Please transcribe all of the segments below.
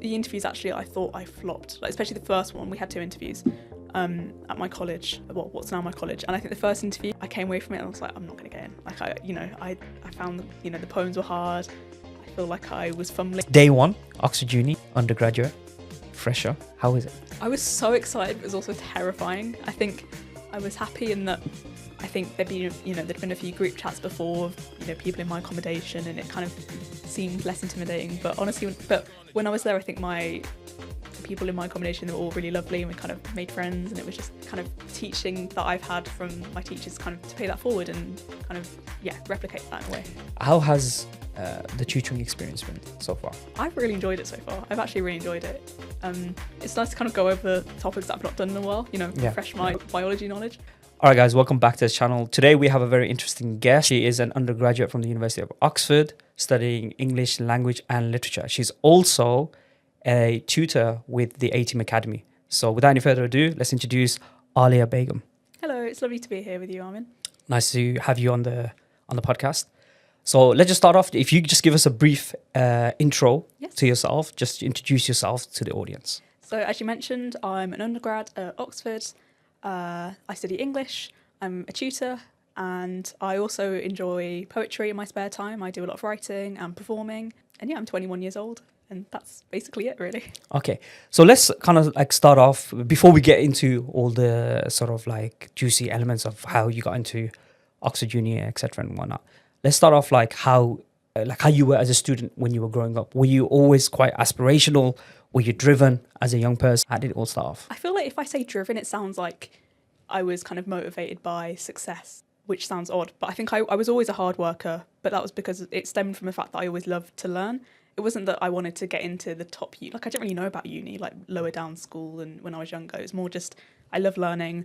The interviews, actually, I thought I flopped, like, especially the first one. We had 2 interviews at my college, what's now my college, and I think the first interview, I came away from it and I was like, I'm not going to get in. Like, I found, the poems were hard. I feel like I was fumbling. Day 1, Oxford Uni, undergraduate, fresher. How is it? I was so excited, but it was also terrifying. I think I was happy in that I think there'd been a few group chats before of, people in my accommodation, and it kind of seemed less intimidating. But honestly, when I was there, I think the people in my accommodation, they were all really lovely, and we kind of made friends, and it was just kind of teaching that I've had from my teachers, kind of to pay that forward and kind of, replicate that in a way. How has the tutoring experience been so far? I've really enjoyed it so far. I've actually really enjoyed it. It's nice to kind of go over topics that I've not done in a while, refresh my biology knowledge. All right, guys, welcome back to the channel. Today we have a very interesting guest. She is an undergraduate from the University of Oxford, studying English language and literature. She's also a tutor with the ateamacad. So without any further ado, let's introduce Alia Begum. Hello, it's lovely to be here with you, Armin. Nice to have you on the podcast. So let's just start off. If you could just give us a brief intro to yourself, just introduce yourself to the audience. So as you mentioned, I'm an undergrad at Oxford. I study English, I'm a tutor, and I also enjoy poetry in my spare time. I do a lot of writing and performing, and I'm 21 years old, and that's basically it, really. Okay, so let's kind of like start off, before we get into all the sort of like juicy elements of how you got into Oxford Uni, etc. and whatnot. Let's start off like how you were as a student when you were growing up. Were you always quite aspirational? Were you driven as a young person? How did it all start off? I feel like if I say driven, it sounds like I was kind of motivated by success, which sounds odd. But I think I was always a hard worker, but that was because it stemmed from the fact that I always loved to learn. It wasn't that I wanted to get into the top uni. Like, I didn't really know about uni, like lower down school and when I was younger. It was more just, I love learning.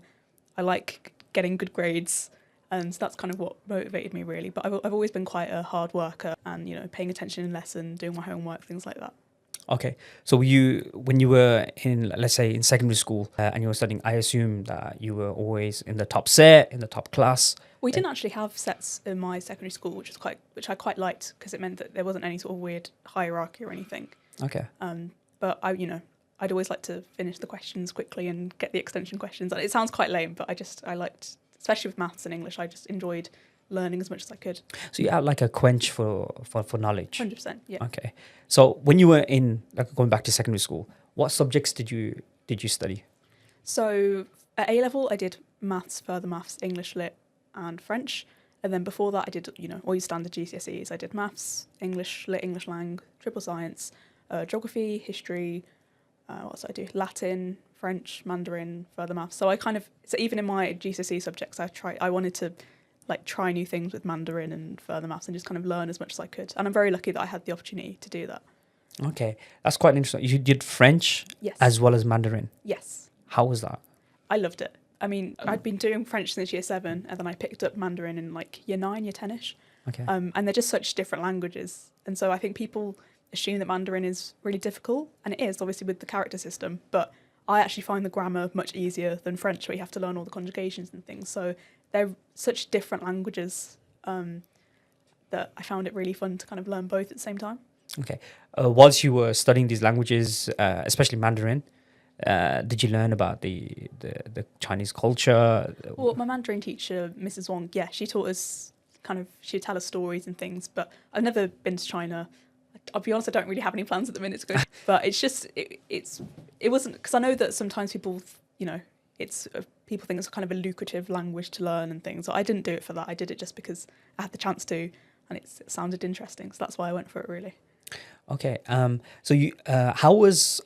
I like getting good grades. And so that's kind of what motivated me, really. But I've always been quite a hard worker and, paying attention in lesson, doing my homework, things like that. Okay, so when you were in, let's say, in secondary school and you were studying, I assume that you were always in the top set, in the top class. We didn't actually have sets in my secondary school, which I quite liked, because it meant that there wasn't any sort of weird hierarchy or anything. Okay. But I'd always like to finish the questions quickly and get the extension questions. It sounds quite lame, but I liked, especially with maths and English, I just enjoyed learning as much as I could. So you had like a quench for knowledge. 100%, yeah. Okay. So when you were in, like, going back to secondary school, what subjects did you study? So at A level, I did maths, further maths, English lit, and French. And then before that, I did all your standard GCSEs. I did maths, English lit, English lang, triple science, geography, history. What else did I do? Latin, French, Mandarin, further maths. So even in my GCSE subjects, I wanted to try new things with Mandarin and further maths and just kind of learn as much as I could. And I'm very lucky that I had the opportunity to do that. Okay, that's quite interesting. You did French as well as Mandarin? Yes. How was that? I loved it. I mean, I'd been doing French since year 7, and then I picked up Mandarin in year 9, year 10ish. Okay. And they're just such different languages. And so I think people assume that Mandarin is really difficult, and it is, obviously, with the character system. But I actually find the grammar much easier than French, where you have to learn all the conjugations and things. So they're such different languages that I found it really fun to kind of learn both at the same time. Okay. Whilst you were studying these languages, especially Mandarin, did you learn about the Chinese culture? Well, my Mandarin teacher, Mrs. Wong, she taught us she'd tell us stories and things, but I've never been to China. I'll be honest, I don't really have any plans at the minute to go. But it's just, it wasn't, because I know that sometimes people, people think it's kind of a lucrative language to learn and things. So I didn't do it for that. I did it just because I had the chance to, and it sounded interesting. So that's why I went for it, really. Okay. So you, how was,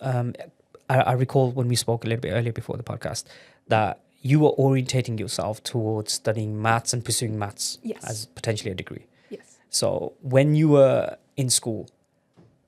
I recall when we spoke a little bit earlier before the podcast, that you were orientating yourself towards studying maths and pursuing maths as potentially a degree. Yes. So when you were in school,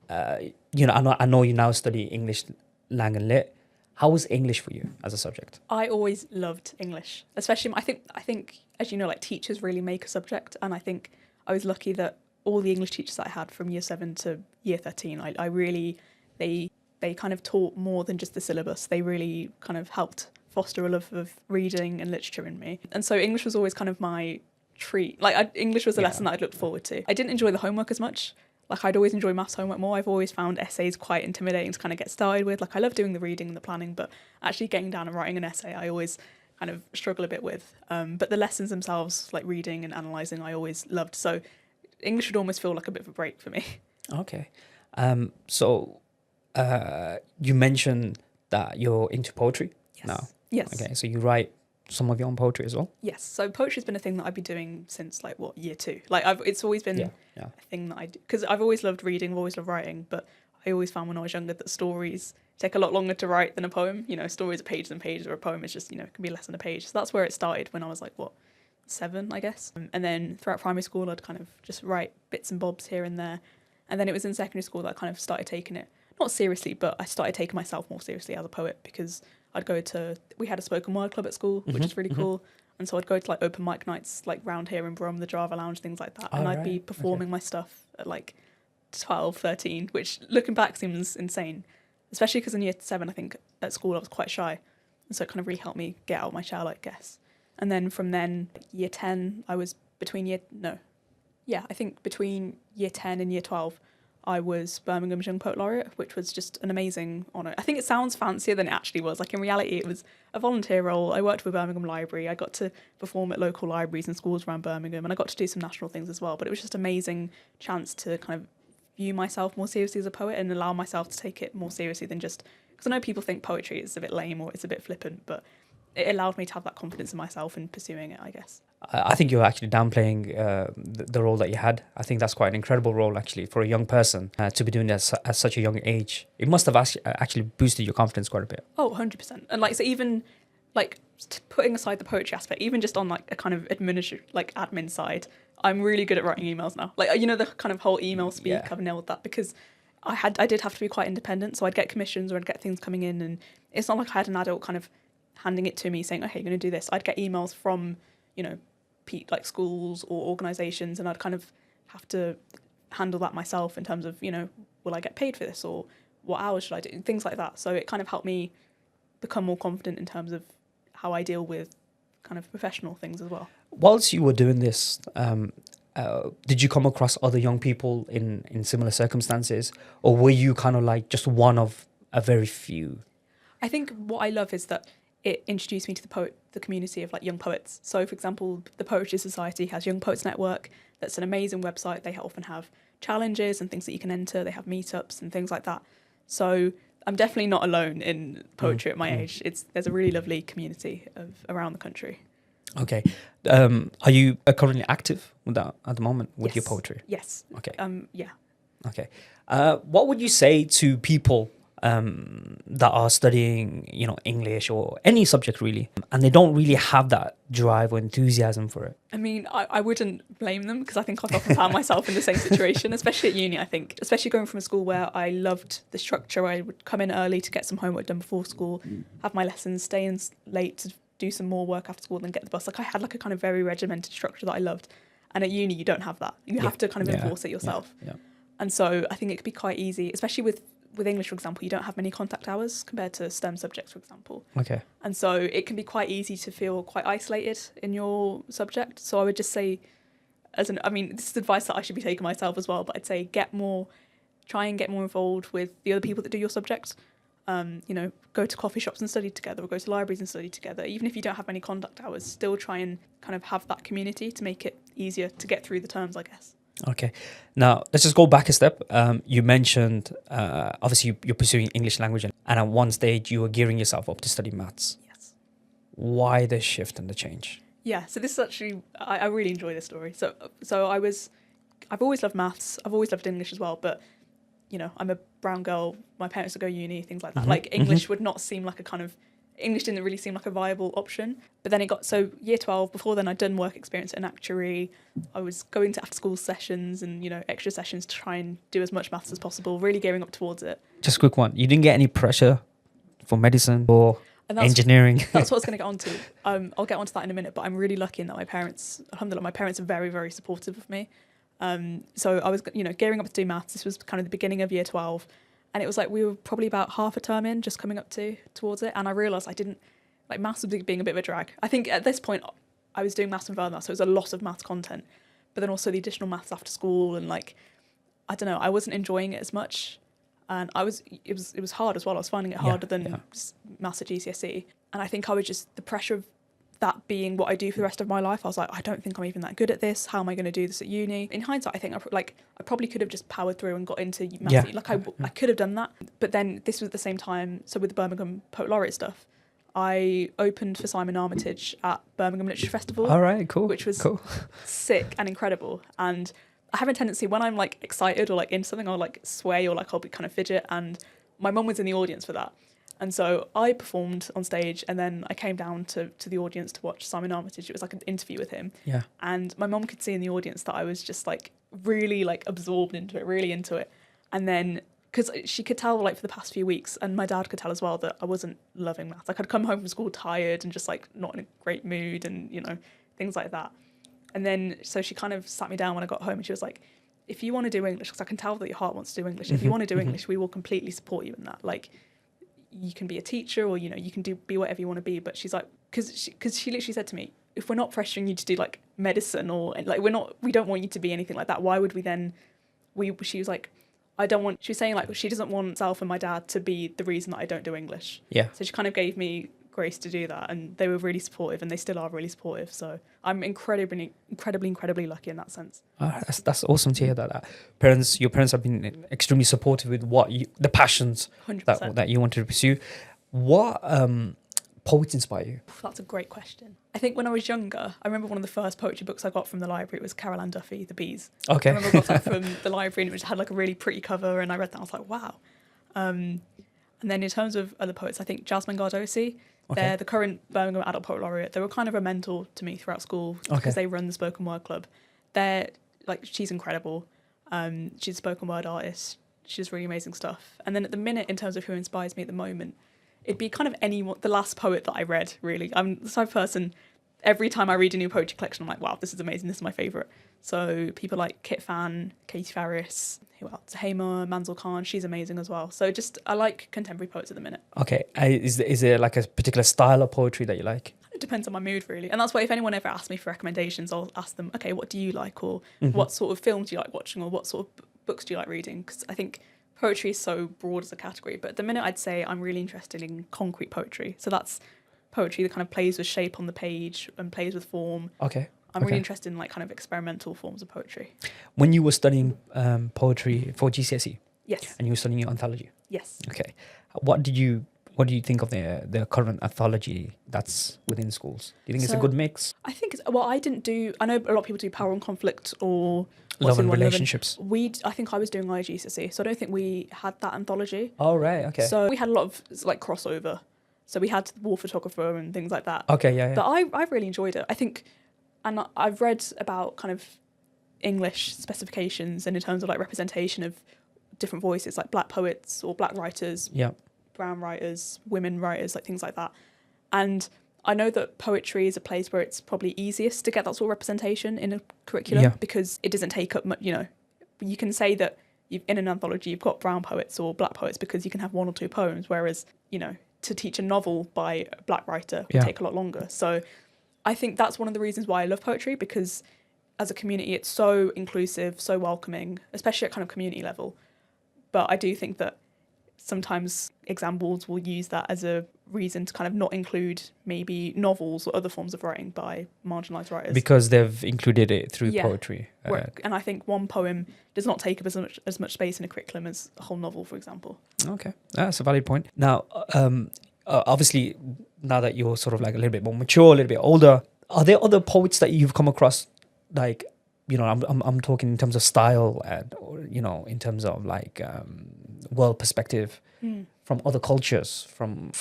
I know you now study English, Lang and Lit. How was English for you as a subject? I always loved English, especially, I think, as you know, teachers really make a subject. And I think I was lucky that all the English teachers that I had from year 7 to year 13, I really, they kind of taught more than just the syllabus. They really kind of helped foster a love of reading and literature in me. And so English was always kind of my treat. English was a lesson that I'd looked forward to. I didn't enjoy the homework as much. like I'd always enjoy maths homework more. I've always found essays quite intimidating to kind of get started with. Like I love doing the reading and the planning, but actually getting down and writing an essay, I always kind of struggle a bit with. But the lessons themselves, like reading and analysing, I always loved. So English would almost feel like a bit of a break for me. Okay. So you mentioned that you're into poetry Yes. now. Yes. Okay, so you write some of your own poetry as well? Yes. So poetry's been a thing that I've been doing since like what, year 2. Like it's always been Yeah. a thing that I do, because I've always loved reading, I've always loved writing, but I always found when I was younger that stories take a lot longer to write than a poem. You know, stories are pages and pages, or a poem is just, you know, it can be less than a page. So that's where it started when I was like, what, 7, I guess. And then throughout primary school, I'd kind of just write bits and bobs here and there. And then it was in secondary school that I kind of started taking it, not seriously, but I started taking myself more seriously as a poet, because we had a spoken word club at school, which is really cool. And so I'd go to like open mic nights, like round here in Brum, the Java Lounge, things like that. And I'd be performing my stuff at like 12, 13, which looking back seems insane, especially because in year 7, I think at school I was quite shy. And so it kind of really helped me get out of my shell, I guess. And then from then, year 10, I was between year 10 and year 12, I was Birmingham's Young Poet Laureate, which was just an amazing honour. I think it sounds fancier than it actually was. Like in reality, it was a volunteer role. I worked with Birmingham Library. I got to perform at local libraries and schools around Birmingham, and I got to do some national things as well. But it was just an amazing chance to kind of view myself more seriously as a poet and allow myself to take it more seriously than just, because I know people think poetry is a bit lame or it's a bit flippant, but it allowed me to have that confidence in myself in pursuing it, I guess. I think you're actually downplaying the role that you had. I think that's quite an incredible role, actually, for a young person to be doing this at such a young age. It must have actually boosted your confidence quite a bit. Oh, 100%. And like, so even like putting aside the poetry aspect, even just on like a kind of admin side, I'm really good at writing emails now. Like, you know, the kind of whole email speak, I've nailed that, because I did have to be quite independent. So I'd get commissions or I'd get things coming in, and it's not like I had an adult kind of handing it to me saying, okay, you're going to do this. I'd get emails from, you know, like schools or organisations, and I'd kind of have to handle that myself in terms of, you know, will I get paid for this, or what hours should I do, things like that. So it kind of helped me become more confident in terms of how I deal with kind of professional things as well. Whilst you were doing this, did you come across other young people in similar circumstances, or were you kind of like just one of a very few? I think what I love is that it introduced me to the community of like young poets. So, for example, the Poetry Society has Young Poets Network. That's an amazing website. They often have challenges and things that you can enter. They have meetups and things like that. So I'm definitely not alone in poetry at my age. There's a really lovely community around the country. Okay. Are you currently active with that at the moment with your poetry? Yes. Okay. Yeah. Okay. What would you say to people that are studying, you know, English or any subject really, and they don't really have that drive or enthusiasm for it? I mean, I wouldn't blame them, because I think I've often found myself in the same situation, especially at uni, I think. Especially going from a school where I loved the structure. I would come in early to get some homework done before school, have my lessons, stay in late to do some more work after school, then get the bus. Like I had like a kind of very regimented structure that I loved. And at uni, you don't have that. You have to kind of enforce it yourself. Yeah. And so I think it could be quite easy, especially with English, for example. You don't have many contact hours compared to STEM subjects, for example. Okay. And so it can be quite easy to feel quite isolated in your subject. So I would just say, this is advice that I should be taking myself as well, but I'd say try and get more involved with the other people that do your subject. You know, go to coffee shops and study together, or go to libraries and study together. Even if you don't have many contact hours, still try and kind of have that community to make it easier to get through the terms, I guess. Okay. Now, let's just go back a step. You mentioned, obviously, you're pursuing English language, and at one stage, you were gearing yourself up to study maths. Yes. Why the shift and the change? Yeah, so this is actually, I really enjoy this story. So I've always loved maths. I've always loved English as well, but, you know, I'm a brown girl. My parents would go uni, things like that. Like English would not seem like English didn't really seem like a viable option. But then so year 12, before then I'd done work experience in actuary. I was going to after school sessions and, you know, extra sessions to try and do as much maths as possible, really gearing up towards it. Just a quick one. You didn't get any pressure for medicine or engineering? That's what I was going to get onto. I'll get onto that in a minute, but I'm really lucky in that alhamdulillah, my parents are very, very supportive of me. So I was, you know, gearing up to do maths. This was kind of the beginning of year 12. And it was like we were probably about half a term in, just coming up towards it. And I realised I didn't, like, maths was being a bit of a drag. I think at this point I was doing maths and further maths, so it was a lot of maths content. But then also the additional maths after school, and like I don't know, I wasn't enjoying it as much. And it was hard as well. I was finding it harder than maths at GCSE. And I think I was just, the pressure of that being what I do for the rest of my life, I was like, I don't think I'm even that good at this. How am I going to do this at uni? In hindsight, I think I probably could have just powered through and got into maths. I could have done that. But then this was at the same time, so with the Birmingham Poet Laureate stuff, I opened for Simon Armitage at Birmingham Literature Festival. All right, cool. Which was cool. sick and incredible. And I have a tendency when I'm like excited or like into something, I'll like sway or like I'll be kind of fidget. And my mum was in the audience for that. And so I performed on stage and then I came down to the audience to watch Simon Armitage. It was like an interview with him. Yeah. And my mum could see in the audience that I was just like really like absorbed into it, really into it. And then, because she could tell like for the past few weeks, and my dad could tell as well, that I wasn't loving maths. Like I'd come home from school tired and just like not in a great mood and, you know, things like that. And then, so she kind of sat me down when I got home and she was like, if you want to do English, because I can tell that your heart wants to do English. If you want to do English, we will completely support you in that. Like, you can be a teacher or, you know, you can be whatever you want to be. But she's like, because she literally said to me, if we're not pressuring you to do like medicine or like, we don't want you to be anything like that. Why would we then, she was like, she was saying like, she doesn't want herself and my dad to be the reason that I don't do English. Yeah. So she kind of gave me grace to do that, and they were really supportive and they still are really supportive. So I'm incredibly lucky in that sense. That's awesome to hear that. Your parents have been extremely supportive with the passions 100%. that you wanted to pursue. What poets inspire you? That's a great question. I think when I was younger, I remember one of the first poetry books I got from the library was Carol Ann Duffy, The Bees. Okay. I remember I got that from the library and it had like a really pretty cover, and I read that and I was like, wow. And then in terms of other poets, I think Jasmine Gardosi, they're the current Birmingham Adult Poet Laureate. They were kind of a mentor to me throughout school because they run the spoken word club. They're like, she's incredible. She's a spoken word artist. She does really amazing stuff. And then at the minute, in terms of who inspires me at the moment, it'd be kind of the last poet that I read, really. I'm the type of person, every time I read a new poetry collection, I'm like, wow, this is amazing. This is my favourite. So people like Kit Fan, Katie Farris, who else? Hamer, Manzil Khan, she's amazing as well. So I like contemporary poets at the minute. Okay. Is there like a particular style of poetry that you like? It depends on my mood, really. And that's why if anyone ever asks me for recommendations, I'll ask them, okay, what do you like? Or what sort of films do you like watching? Or what sort of books do you like reading? Because I think poetry is so broad as a category. But at the minute, I'd say I'm really interested in concrete poetry. So that's poetry that kind of plays with shape on the page and plays with form. Okay. I'm really interested in like kind of experimental forms of poetry. When you were studying poetry for GCSE? Yes. And you were studying anthology? Yes. Okay. What do you think of the current anthology that's within schools? Do you think it's a good mix? I think I know a lot of people do power and conflict or love and relationships. I think I was doing IGCSE, so I don't think we had that anthology. Oh, right. Okay. So we had a lot of like crossover. So we had War Photographer and things like that. Okay, yeah. But I really enjoyed it. I think, and I've read about kind of English specifications and in terms of like representation of different voices, like black poets or black writers, brown writers, women writers, like things like that. And I know that poetry is a place where it's probably easiest to get that sort of representation in a curriculum because it doesn't take up much, you know, you can say that in an anthology you've got brown poets or black poets because you can have one or two poems, whereas, you know, to teach a novel by a black writer would take a lot longer. So I think that's one of the reasons why I love poetry, because as a community it's so inclusive, so welcoming, especially at kind of community level. But I do think that sometimes exam boards will use that as a reason to kind of not include maybe novels or other forms of writing by marginalised writers. Because they've included it through poetry. And I think one poem does not take up as much space in a curriculum as a whole novel, for example. Okay, that's a valid point. Now, obviously, now that you're sort of like a little bit more mature, a little bit older, are there other poets that you've come across, like, you know, I'm talking in terms of style and, or, you know, in terms of like world perspective from other cultures, from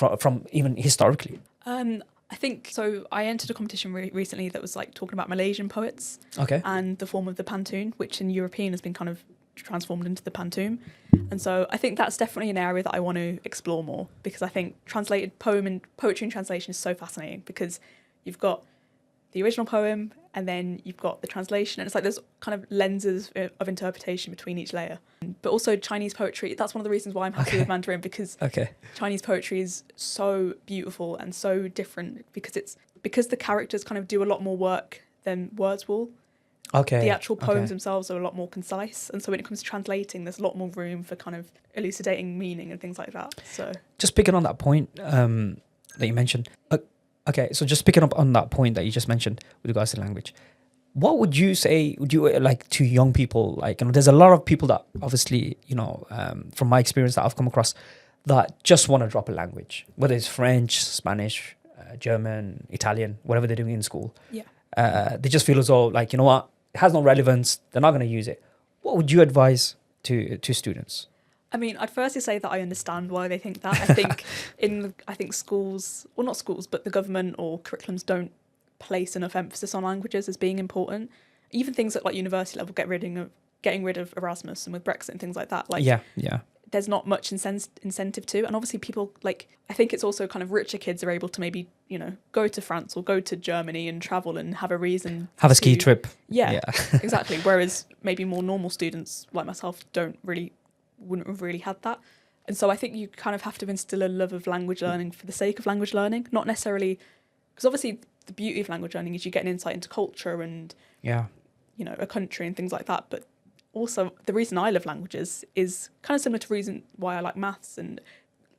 even historically? I think so. I entered a competition recently that was like talking about Malaysian poets, and the form of the pantun, which in European has been kind of transformed into the pantoum. And so I think that's definitely an area that I want to explore more, because I think translated poem and poetry and translation is so fascinating, because you've got the original poem and then you've got the translation, and it's like there's kind of lenses of interpretation between each layer. But also Chinese poetry, that's one of the reasons why I'm happy with Mandarin, because Chinese poetry is so beautiful and so different, because the characters kind of do a lot more work than words will. Okay. The actual poems Okay. themselves are a lot more concise, and so when it comes to translating, there's a lot more room for kind of elucidating meaning and things like that. So Just picking on that point that you mentioned. Okay, so just picking up on that point that you just mentioned with regards to language, what would you say? Would you like to young people? Like, there's a lot of people that obviously, from my experience that I've come across, that just want to drop a language, whether it's French, Spanish, German, Italian, whatever they're doing in school. yeah. They just feel as though, like, you know what, it has no relevance. They're not going to use it. What would you advise to students? I mean, I'd firstly say that I understand why they think that. I think schools, well, not schools, but the government or curriculums don't place enough emphasis on languages as being important. Even things at like university level, getting rid of Erasmus, and with Brexit and things like that. Like, Yeah. there's not much incentive to. And obviously people, like, I think it's also kind of richer kids are able to maybe, go to France or go to Germany and travel and have a reason. Have a ski trip. Yeah. Exactly. Whereas maybe more normal students like myself wouldn't have really had that. And so I think you kind of have to instill a love of language learning for the sake of language learning, not necessarily, because obviously the beauty of language learning is you get an insight into culture and, a country and things like that. But also the reason I love languages is kind of similar to the reason why I like maths. And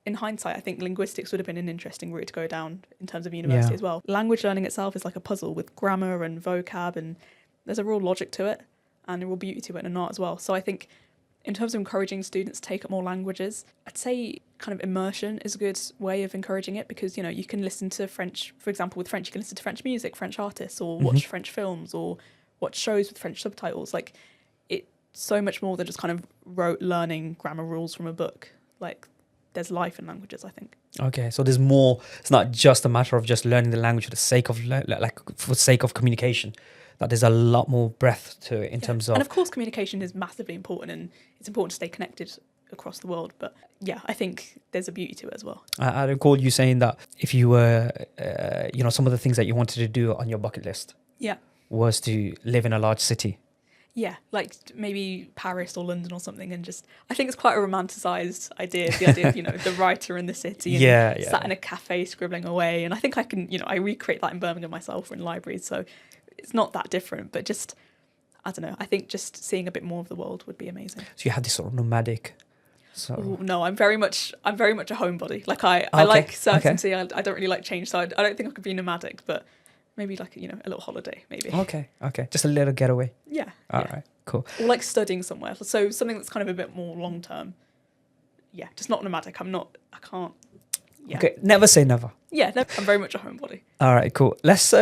in hindsight, I think linguistics would have been an interesting route to go down in terms of university as well. Language learning itself is like a puzzle with grammar and vocab, and there's a real logic to it and a real beauty to it and an art as well. So I think in terms of encouraging students to take up more languages, I'd say kind of immersion is a good way of encouraging it, because, you can listen to French, for example, with French, you can listen to French music, French artists, or watch French films, or watch shows with French subtitles. Like, it's so much more than just kind of rote learning grammar rules from a book. Like, there's life in languages, I think. Okay, so there's more. It's not just a matter of just learning the language for the sake of for the sake of communication. That there's a lot more breadth to it in terms of. And of course, communication is massively important, and it's important to stay connected across the world. But yeah, I think there's a beauty to it as well. I recall you saying that if you were, some of the things that you wanted to do on your bucket list, was to live in a large city. Yeah, like maybe Paris or London or something, and I think it's quite a romanticised idea, the idea of, the writer in the city and sat in a cafe scribbling away. And I think I can, I recreate that in Birmingham myself or in libraries. So it's not that different, but just, I don't know, I think just seeing a bit more of the world would be amazing. So you had this sort of nomadic. So Ooh, no, I'm very much a homebody. Like I like certainty. I don't really like change. So I don't think I could be nomadic, but maybe like a little holiday, maybe. Okay, just a little getaway. Yeah. All right, cool. Or like studying somewhere. So something that's kind of a bit more long term. Yeah, just not nomadic. I can't. Yeah. Okay, never say never. Yeah, I'm very much a homebody. All right, cool. Let's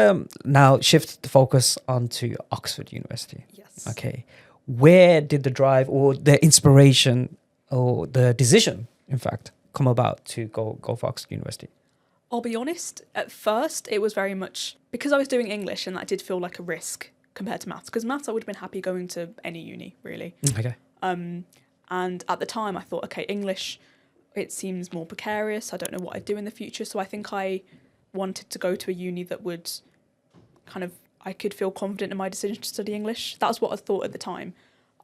now shift the focus onto Oxford University. Yes. Okay. Where did the drive or the inspiration or the decision, in fact, come about to go for Oxford University? I'll be honest, at first it was very much because I was doing English, and that did feel like a risk compared to maths. Because maths I would have been happy going to any uni, really. Okay. And at the time I thought, okay, English, it seems more precarious. I don't know what I'd do in the future. So I think I wanted to go to a uni that would I could feel confident in my decision to study English. That was what I thought at the time.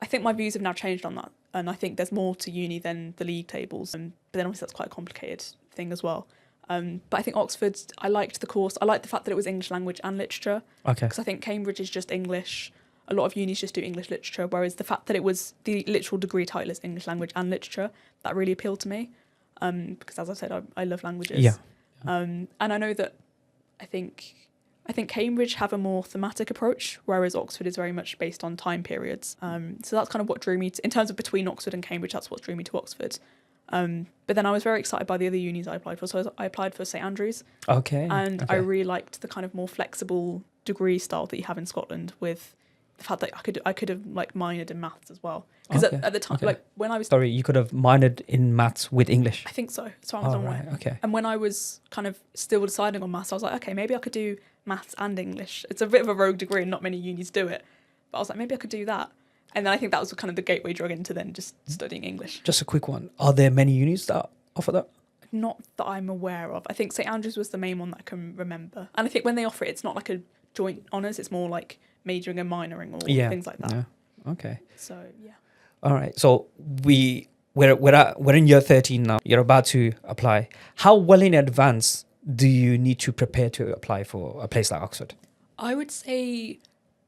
I think my views have now changed on that. And I think there's more to uni than the league tables. But then obviously that's quite a complicated thing as well. But I think Oxford, I liked the course. I liked the fact that it was English language and literature. Okay. Because I think Cambridge is just English. A lot of unis just do English literature, whereas the fact that it was the literal degree title is English language and literature, that really appealed to me. Because as I said, I love languages. Yeah. And I know that I think Cambridge have a more thematic approach, whereas Oxford is very much based on time periods. So that's kind of what drew me in terms of between Oxford and Cambridge, that's what drew me to Oxford. But then I was very excited by the other unis I applied for. So I applied for St Andrews. Okay. And I really liked the kind of more flexible degree style that you have in Scotland, with the fact that I could have like minored in maths as well. Because at the time, like when I was... Sorry, you could have minored in maths with English? I think so. So I was on right, okay. And when I was kind of still deciding on maths, I was like, okay, maybe I could do maths and English. It's a bit of a rogue degree and not many unis do it. But I was like, maybe I could do that. And then I think that was kind of the gateway drug into then just studying English. Just a quick one. Are there many unis that offer that? Not that I'm aware of. I think St Andrews was the main one that I can remember. And I think when they offer it, it's not like a joint honours. It's more like majoring and minoring or things like that. Yeah. Okay. So, yeah. All right. So we're in year 13 now. You're about to apply. How well in advance do you need to prepare to apply for a place like Oxford? I would say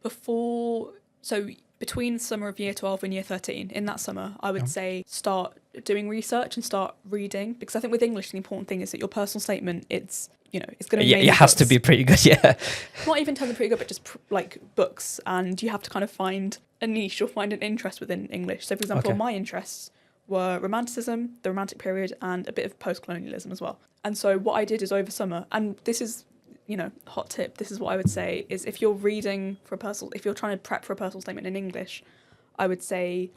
before So between the summer of year 12 and year 13, in that summer, I would Yeah. say start doing research and start reading, because I think with English, the important thing is that your personal statement, it's going to be Yeah, mainly it has to books. be pretty good. Yeah. Not even totally pretty good, but just like books, and you have to kind of find a niche or find an interest within English. So, for example, Okay. my interests were romanticism, the Romantic period, and a bit of post-colonialism as well. And so what I did is over summer, and this is, hot tip, this is what I would say, is if you're reading for a personal, if you're trying to prep for a personal statement in English, I would say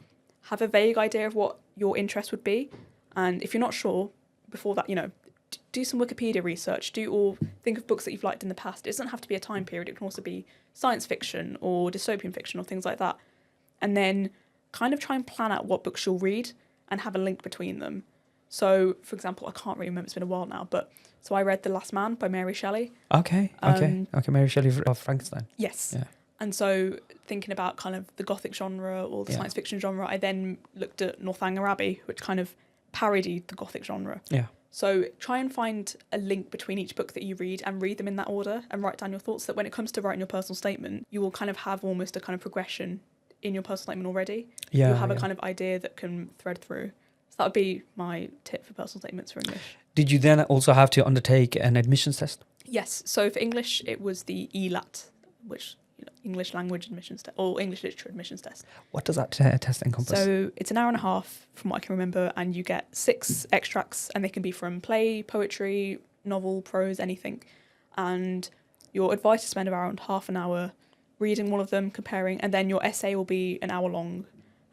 have a vague idea of what your interest would be. And if you're not sure before that, do some Wikipedia research, or think of books that you've liked in the past. It doesn't have to be a time period. It can also be science fiction or dystopian fiction or things like that. And then kind of try and plan out what books you'll read and have a link between them. So, for example, I can't really remember, it's been a while now, but so I read The Last Man by Mary Shelley. Okay. Mary Shelley of Frankenstein. Yes. Yeah. And so thinking about kind of the Gothic genre or the science fiction genre, I then looked at Northanger Abbey, which kind of parodied the Gothic genre. Yeah. So try and find a link between each book that you read and read them in that order and write down your thoughts, so that when it comes to writing your personal statement, you will kind of have almost a kind of progression in your personal statement already. Yeah. You'll have a kind of idea that can thread through. So that would be my tip for personal statements for English. Did you then also have to undertake an admissions test? Yes. So for English, it was the ELAT, which English language admissions test or English literature admissions test. What does that test encompass? So it's an hour and a half from what I can remember, and you get 6 extracts, and they can be from play, poetry, novel, prose, anything. And you're advised to spend around half an hour reading one of them, comparing, and then your essay will be an hour long,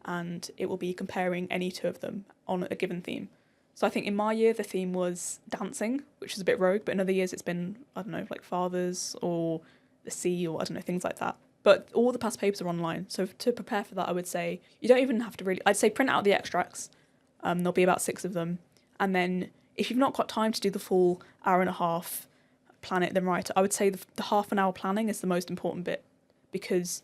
and it will be comparing any 2 of them on a given theme. So I think in my year the theme was dancing, which is a bit rogue, but in other years it's been, I don't know, like fathers or the sea or I don't know, things like that. But all the past papers are online. So to prepare for that, I would say you don't even have to really, I'd say print out the extracts. There'll be about 6 of them. And then if you've not got time to do the full hour and a half, plan it, then write it. I would say the half an hour planning is the most important bit, because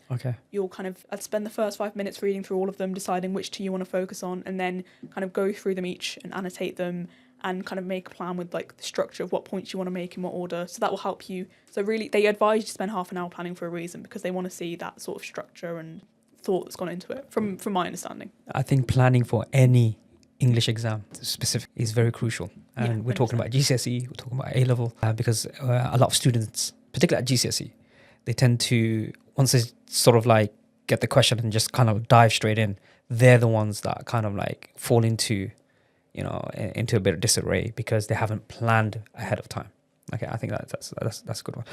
you'll I'd spend the first 5 minutes reading through all of them, deciding which 2 you want to focus on, and then kind of go through them each and annotate them and kind of make a plan with like the structure of what points you want to make in what order. So that will help you. So really, they advise you to spend half an hour planning for a reason, because they want to see that sort of structure and thought that's gone into it, from my understanding. I think planning for any English exam specific is very crucial. And Yeah, we're talking 100%. about GCSE, we're talking about A-level, because a lot of students, particularly at GCSE, they tend to, once they sort of like get the question and just kind of dive straight in, they're the ones that kind of like fall into, into a bit of disarray because they haven't planned ahead of time. Okay, I think that's a good one.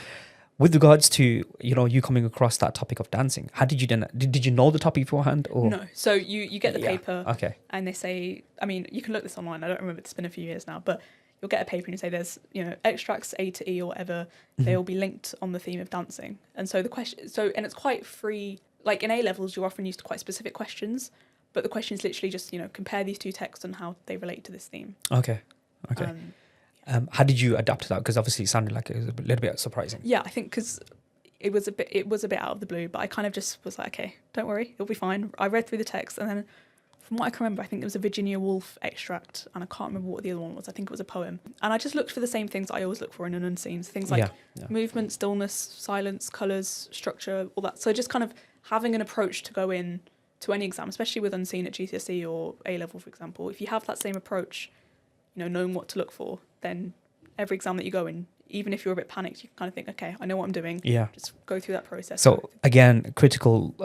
With regards to, you coming across that topic of dancing, how did you then, did you know the topic beforehand? Or? No. So you get the paper, okay, and they say, I mean, you can look this online. I don't remember, it's been a few years now, but you'll get a paper and you say there's, extracts A to E or whatever. They will be linked on the theme of dancing. And so and it's quite free. Like in A-levels, you're often used to quite specific questions, but the question is literally just, compare these 2 texts and how they relate to this theme. Okay. How did you adapt to that? Because obviously it sounded like it was a little bit surprising. Yeah, I think because it was a bit out of the blue, but I kind of just was like, okay, don't worry, it'll be fine. I read through the text, and then from what I can remember, I think there was a Virginia Woolf extract, and I can't remember what the other one was. I think it was a poem. And I just looked for the same things I always look for in an unseen. So things like movement, stillness, silence, colours, structure, all that. So just kind of having an approach to go in to any exam, especially with unseen at GCSE or A-level, for example. If you have that same approach, knowing what to look for, then every exam that you go in, even if you're a bit panicked, you can kind of think, okay, I know what I'm doing. Yeah. Just go through that process. So again, critical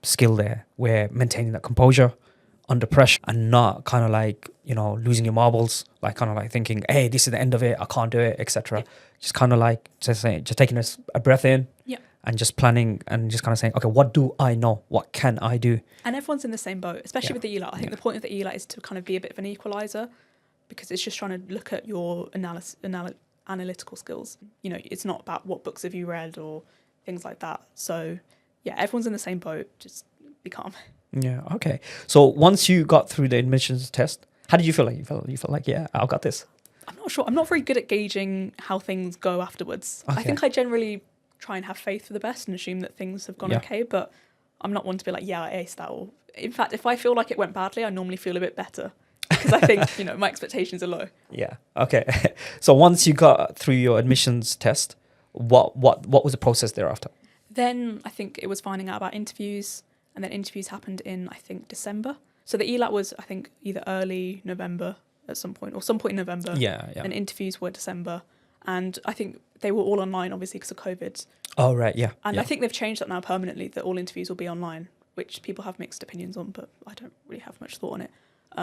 skill there, where maintaining that composure under pressure and not kind of like, losing your marbles, like kind of like thinking, hey, this is the end of it, I can't do it, etc. Yeah. Just kind of like just taking a breath in. Yeah. And just planning and just kind of saying, okay, what do I know? What can I do? And everyone's in the same boat, especially with the ELAT. I think the point of the ELAT is to kind of be a bit of an equalizer, because it's just trying to look at your analytical skills. It's not about what books have you read or things like that. So yeah, everyone's in the same boat. Just be calm. Yeah. Okay. So once you got through the admissions test, how did you feel? Like you felt like, yeah, I've got this. I'm not sure. I'm not very good at gauging how things go afterwards. Okay. I think I generally try and have faith for the best and assume that things have gone okay, but I'm not one to be like, yeah, I aced that. Or in fact, if I feel like it went badly, I normally feel a bit better, because I think my expectations are low. Yeah. Okay. So once you got through your admissions test, what was the process thereafter? Then I think it was finding out about interviews, and then interviews happened in, I think, December. So the ELAT was, I think, either early November at some point, or some point in November. Yeah, yeah. And interviews were December. And I think they were all online, obviously, because of COVID. Oh, right, yeah. And yeah. I think they've changed that now permanently, that all interviews will be online, which people have mixed opinions on, but I don't really have much thought on it. So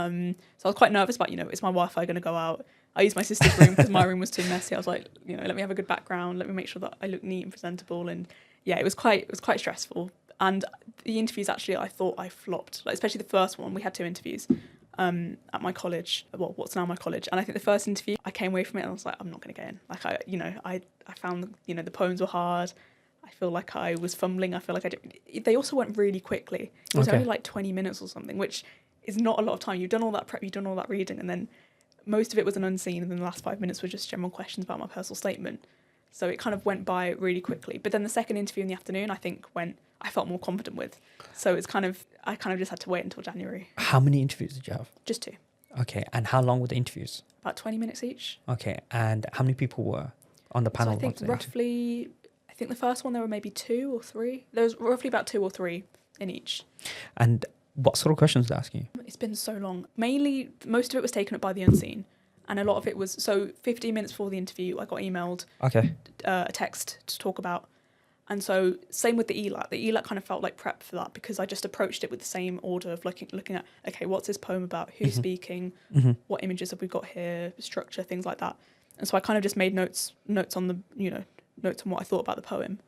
I was quite nervous about, is my Wi-Fi going to go out? I used my sister's room because my room was too messy. I was like, let me have a good background. Let me make sure that I look neat and presentable. And yeah, it was quite stressful. And the interviews, actually, I thought I flopped. Like, especially the first one. We had 2 interviews at my college. Well, what's now my college. And I think the first interview, I came away from it and I was like, I'm not going to get in. Like, I found, the poems were hard. I feel like I was fumbling. I feel like they also went really quickly. It was only like 20 minutes or something, which is not a lot of time. You've done all that prep, you've done all that reading, and then most of it was an unseen, and then the last 5 minutes were just general questions about my personal statement. So it kind of went by really quickly. But then the second interview in the afternoon, I think, I felt more confident with. So I kind of just had to wait until January. How many interviews did you have? Just 2. Okay, and how long were the interviews? About 20 minutes each. Okay, and how many people were on the panel? So I think roughly, I think the first one there were maybe 2 or 3. There was roughly about 2 or 3 in each. And what sort of questions did they ask you? It's been so long. Mainly, most of it was taken up by the unseen. And a lot of it was, so 15 minutes before the interview, I got emailed a text to talk about. And so same with the ELAT. The ELAT kind of felt like prep for that because I just approached it with the same order of looking at, okay, what's this poem about? Who's speaking? What images have we got here? Structure, things like that. And so I kind of just made notes on the, notes on what I thought about the poem.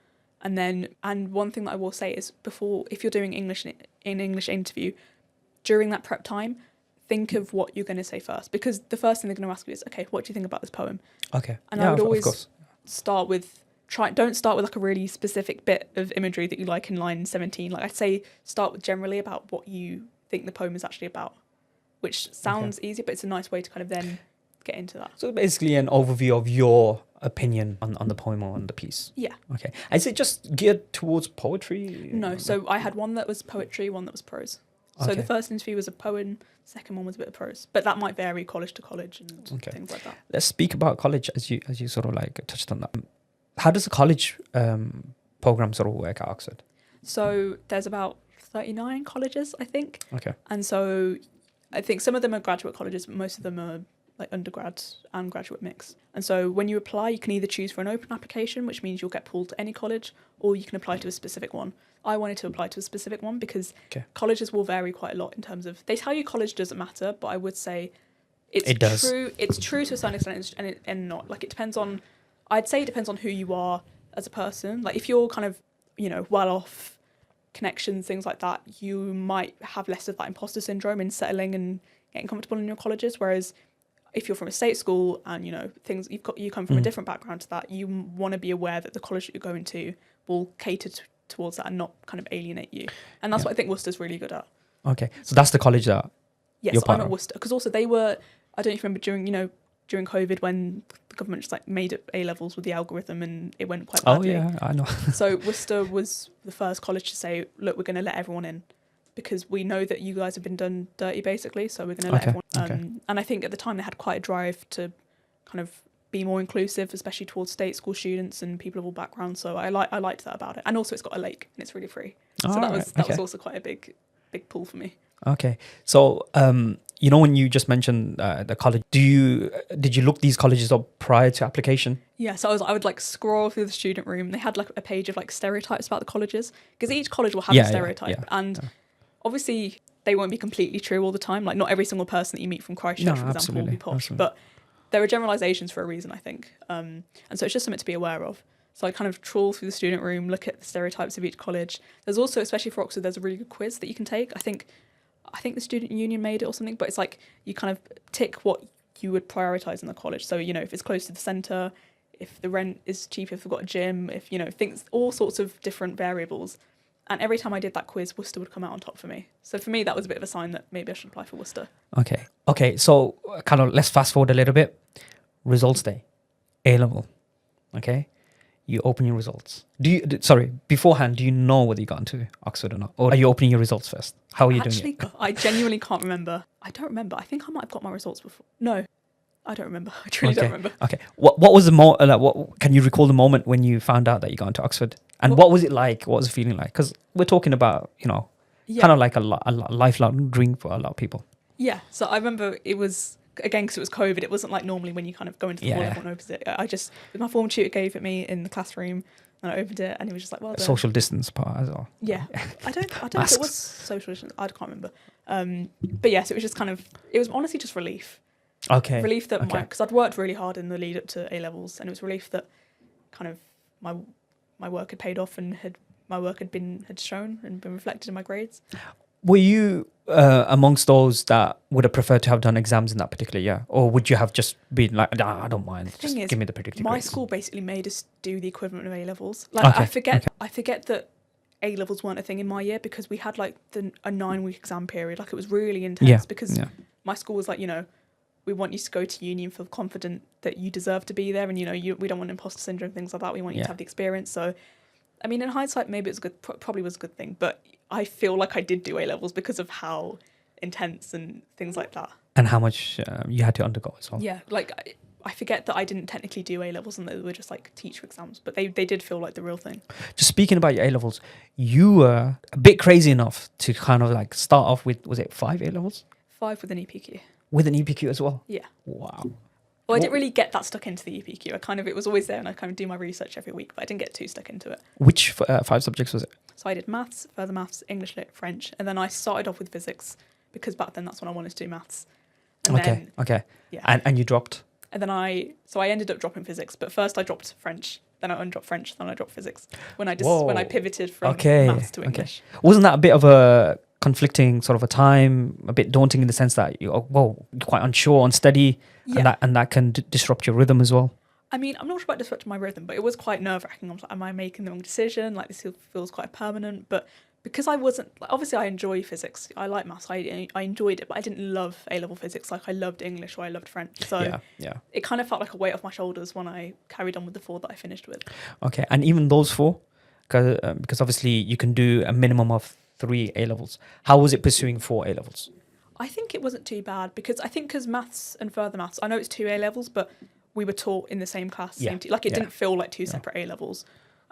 And one thing that I will say is if you're doing English interview, during that prep time, think of what you're going to say first, because the first thing they're going to ask you is, okay, what do you think about this poem? Okay. And I would always don't start with like a really specific bit of imagery that you like in line 17. Like I'd say start with generally about what you think the poem is actually about, which sounds easy, but it's a nice way to kind of then get into that. So basically an overview of your opinion on the poem or on the piece. Yeah. Okay. Is it just geared towards poetry? No. So I had one that was poetry, one that was prose. So the first interview was a poem, second one was a bit of prose, but that might vary college to college and things like that. Let's speak about college as you sort of like touched on that. How does the college program sort of work at Oxford? So there's about 39 colleges, I think. Okay. And so I think some of them are graduate colleges, but most of them are like undergrad and graduate mix. And so when you apply, you can either choose for an open application, which means you'll get pulled to any college, or you can apply to a specific one. I wanted to apply to a specific one because colleges will vary quite a lot in terms of, they tell you college doesn't matter, but I would say it does. It's true to a certain extent and not. Like I'd say it depends on who you are as a person. Like if you're kind of, well off, connections, things like that, you might have less of that imposter syndrome in settling and getting comfortable in your colleges. Whereas if you're from a state school and, you come from a different background to that, you want to be aware that the college that you're going to will cater towards that and not kind of alienate you. And that's what I think Worcester's really good at. Okay. So that's the college that Yes, I'm at Worcester. Because also they were, I don't know if you remember during COVID when the government just like made up A-levels with the algorithm and it went quite badly. Oh yeah, I know. So Worcester was the first college to say, look, we're going to let everyone in because we know that you guys have been done dirty basically, so we're going to let everyone and I think at the time they had quite a drive to kind of be more inclusive, especially towards state school students and people of all backgrounds. So I liked that about it. And also it's got a lake and it's really free. So that was also quite a big pull for me. Okay. So when you just mentioned the college, did you look these colleges up prior to application? Yeah, so I would like scroll through the student room. They had like a page of like stereotypes about the colleges because each college will have a stereotype obviously they won't be completely true all the time. Like not every single person that you meet from Christchurch, for example, will be posh. Absolutely. But there are generalizations for a reason, I think. And so it's just something to be aware of. So I kind of trawl through the student room, look at the stereotypes of each college. There's also, especially for Oxford, there's a really good quiz that you can take. I think the student union made it or something, but it's like you kind of tick what you would prioritise in the college. So, if it's close to the centre, if the rent is cheap, if we've got a gym, if, things, all sorts of different variables. And every time I did that quiz, Worcester would come out on top for me. So for me, that was a bit of a sign that maybe I should apply for Worcester. Okay. So kind of let's fast forward a little bit. Results day, A-level. Okay. You open your results. Beforehand, do you know whether you got into Oxford or not? Or are you opening your results first? How are you doing it? I genuinely can't remember. I don't remember. I think I might have got my results before. No. I don't remember. I truly don't remember. Okay. What was the what can you recall the moment when you found out that you got into Oxford? And what was it like? What was the feeling like? Because we're talking about, kind of like a lifelong dream for a lot of people. Yeah. So I remember it was, again, because it was COVID, it wasn't like normally when you kind of go into the hall, everyone opens it. My form tutor gave it me in the classroom, and I opened it, and he was just like, well done. Social distance part as well. Yeah. I don't know if it was social distance. I can't remember. But yes, it was just kind of, it was honestly just relief. Okay. Relief that because I'd worked really hard in the lead up to A levels, and it was relief that kind of my work had paid off and my work had shown and been reflected in my grades. Were you amongst those that would have preferred to have done exams in that particular year, or would you have just been like, nah, I don't mind, just give me the predicted my grades? school basically made us do the equivalent of A levels. Like I forget that A levels weren't a thing in my year because we had like a 9-week exam period. Like it was really intense because my school was like, we want you to go to uni and feel confident that you deserve to be there, and we don't want imposter syndrome, things like that. We want you to have the experience. So, I mean, in hindsight, maybe it's good. Probably was a good thing, but I feel like I did do A levels because of how intense and things like that, and how much you had to undergo as well. Yeah, like I forget that I didn't technically do A levels and they were just like teacher exams, but they did feel like the real thing. Just speaking about your A levels, you were a bit crazy enough to kind of like start off with, was it 5 A levels? 5 with an EPQ. With an EPQ as well? Yeah. Wow. Well, I didn't really get that stuck into the EPQ. It was always there, and I kind of do my research every week, but I didn't get too stuck into it. Which 5 subjects was it? So I did maths, further maths, English, lit, French, and then I started off with physics because back then that's when I wanted to do maths. And okay. Yeah. And you dropped? And then I ended up dropping physics, but first I dropped French, then I undropped French, then I dropped physics. When I pivoted from maths to English. Wasn't that a bit of a conflicting sort of a time, a bit daunting in the sense that you're quite unsure, unsteady, and that can disrupt your rhythm as well? I mean, I'm not sure about disrupting my rhythm, but it was quite nerve-wracking. I was like, am I making the wrong decision? Like, this feels quite permanent. But because I wasn't, like, obviously I enjoy physics. I like maths. I enjoyed it, but I didn't love A-level physics like I loved English or I loved French. So it kind of felt like a weight off my shoulders when I carried on with the 4 that I finished with. Okay, and even those 4, because obviously you can do a minimum of 3 A-levels. How was it pursuing 4 A-levels? I think it wasn't too bad because maths and further maths, I know it's 2 A-levels, but we were taught in the same class. It didn't feel like 2 separate A-levels.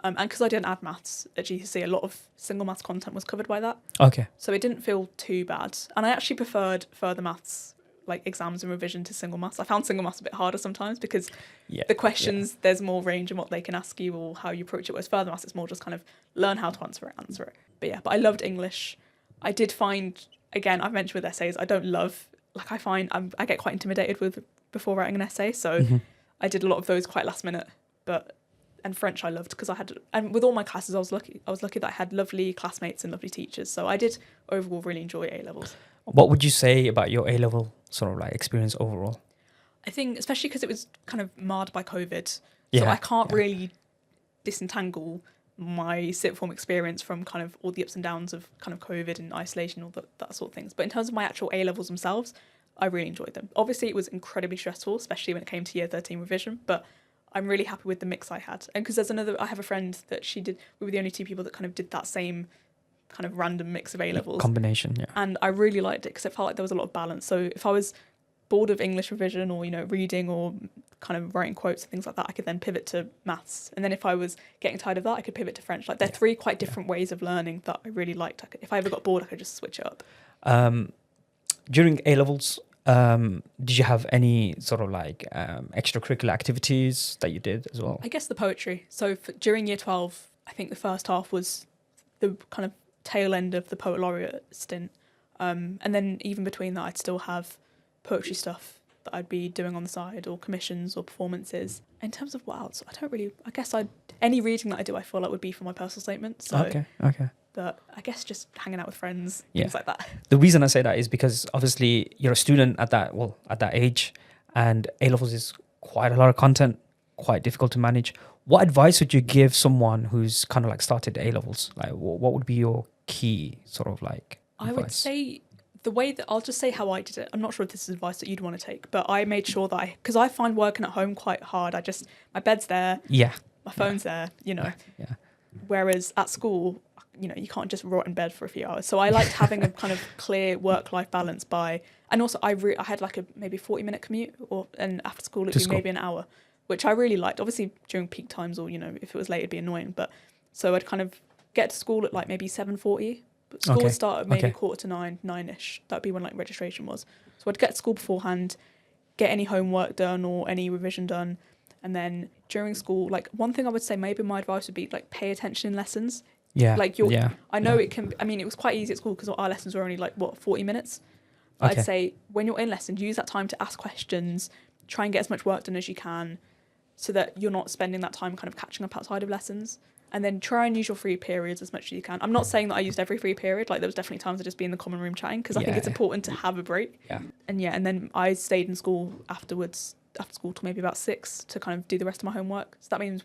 And because I didn't add maths at GCSE, a lot of single maths content was covered by that. Okay. So it didn't feel too bad. And I actually preferred further maths, like exams and revision, to single maths. I found single maths a bit harder sometimes because the questions, there's more range in what they can ask you or how you approach it. Whereas further maths, it's more just kind of learn how to answer it. But I loved English. I did find, again, I've mentioned with essays, I don't love, like I find I get quite intimidated before writing an essay. So I did a lot of those quite last minute. And French I loved because and with all my classes I was lucky that I had lovely classmates and lovely teachers. So I did overall really enjoy A-levels. What would you say about your A-level sort of like experience overall? I think especially because it was kind of marred by COVID. So I can't really disentangle my sixth form experience from kind of all the ups and downs of kind of COVID and isolation, all that sort of things. But in terms of my actual A-levels themselves, I really enjoyed them. Obviously it was incredibly stressful, especially when it came to year 13 revision, but I'm really happy with the mix I had. And because I have a friend that we were the only 2 people that kind of did that same kind of random mix of A-levels. Combination, yeah. And I really liked it because it felt like there was a lot of balance. So if I was bored of English revision or, reading or kind of writing quotes and things like that, I could then pivot to maths. And then if I was getting tired of that, I could pivot to French. Like they're 3 quite different ways of learning that I really liked. If I ever got bored, I could just switch it up. During A-levels, did you have any sort of like extracurricular activities that you did as well? I guess the poetry. So during year 12, I think the first half was the kind of tail end of the poet laureate stint. And then even between that, I'd still have poetry stuff that I'd be doing on the side or commissions or performances. In terms of what else, any reading that I do, I feel like would be for my personal statement. So, okay. But I guess just hanging out with friends, things like that. The reason I say that is because obviously you're a student at that age, and A-levels is quite a lot of content, quite difficult to manage. What advice would you give someone who's kind of like started A-levels? Like what would be your key sort of like advice? I would say the way that I'll just say how I did it. I'm not sure if this is advice that you'd want to take, but I made sure that because I find working at home quite hard. My bed's there. Yeah. My phone's there, Yeah. Whereas at school, you can't just rot in bed for a few hours. So I liked having a kind of clear work-life balance and also I had like a maybe 40-minute commute, and after school it'd be maybe an hour, which I really liked. Obviously during peak times, or if it was late it'd be annoying, but so I'd kind of get to school at like maybe 7:40, but school would start at maybe 8:45, 9ish. That'd be when like registration was. So I'd get to school beforehand, get any homework done or any revision done, and then during school, like one thing I would say, maybe my advice would be like pay attention in lessons. Yeah. Like I know it can. I mean, it was quite easy at school because our lessons were only like 40 minutes. But I'd say when you're in lessons, use that time to ask questions, try and get as much work done as you can, so that you're not spending that time kind of catching up outside of lessons. And then try and use your free periods as much as you can. I'm not saying that I used every free period. Like there was definitely times I'd just be in the common room chatting, because I think it's important to have a break. Yeah. And then I stayed in school after school till maybe about 6 to kind of do the rest of my homework. So that means,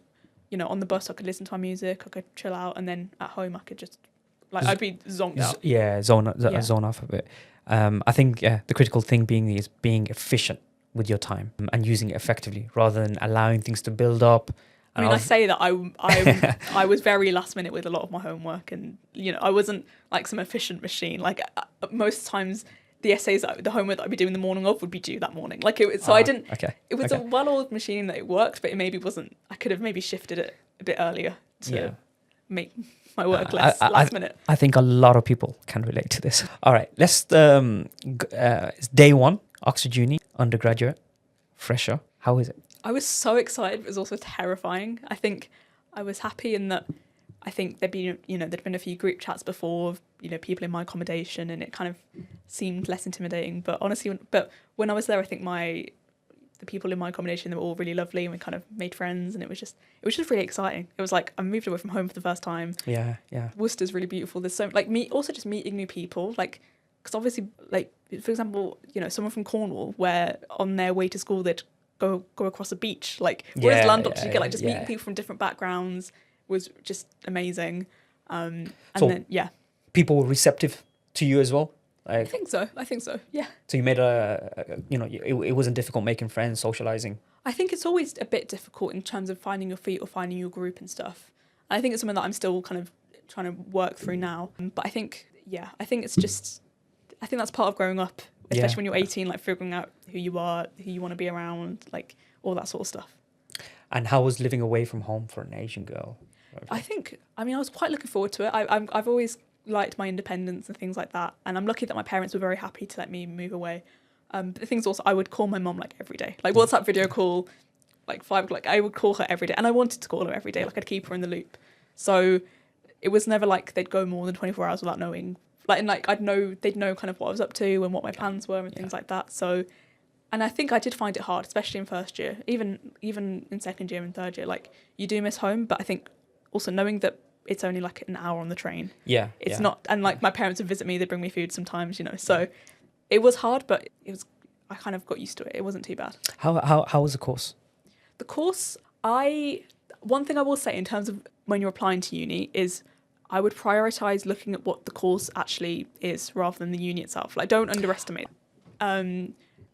on the bus I could listen to my music, I could chill out, and then at home I could just I'd be zonked out. Zone off a bit. I think the critical thing is being efficient with your time and using it effectively rather than allowing things to build up. I mean, I say that I was very last minute with a lot of my homework, and I wasn't like some efficient machine. Like most times, the essays, the homework that I'd be doing the morning of would be due that morning. Like I didn't. Okay. It was a well-oiled machine that it worked, but it maybe wasn't. I could have maybe shifted it a bit earlier to make my work less last minute. I think a lot of people can relate to this. All right, let's. It's day 1, Oxford Uni, undergraduate, fresher. How is it? I was so excited, but it was also terrifying. I think I was happy in that I think there'd been a few group chats before of, people in my accommodation, and it kind of seemed less intimidating. But honestly, when I was there, I think the people in my accommodation, they were all really lovely, and we kind of made friends, and it was just really exciting. It was like I moved away from home for the first time. Yeah. Worcester's really beautiful. There's so also just meeting new people, like, because obviously, like, for example, someone from Cornwall, where on their way to school they'd go across a beach, like, whereas London, you get like just meeting people from different backgrounds was just amazing. People were receptive to you as well. Like, I think so. Yeah. So you made it wasn't difficult making friends, socializing. I think it's always a bit difficult in terms of finding your feet or finding your group and stuff. And I think it's something that I'm still kind of trying to work through now. But I think that's part of growing up, especially when you're 18, like figuring out who you are, who you want to be around, like all that sort of stuff. And how was living away from home for an Asian girl? I was quite looking forward to it. I've always liked my independence and things like that, and I'm lucky that my parents were very happy to let me move away. But the thing's also, I would call my mum like every day, like WhatsApp video call, like 5 o'clock. I would call her every day, and I wanted to call her every day. Like I'd keep her in the loop. So it was never like they'd go more than 24 hours without knowing. They'd know kind of what I was up to and what my plans were and things like that. So, and I think I did find it hard, especially in first year, even in second year and third year. Like you do miss home, but I think also knowing that it's only like an hour on the train. Yeah. It's not, and like my parents would visit me, they'd bring me food sometimes, so it was hard, but I kind of got used to it. It wasn't too bad. How was the course? The course, one thing I will say in terms of when you're applying to uni is I would prioritise looking at what the course actually is rather than the uni itself. Like, don't underestimate.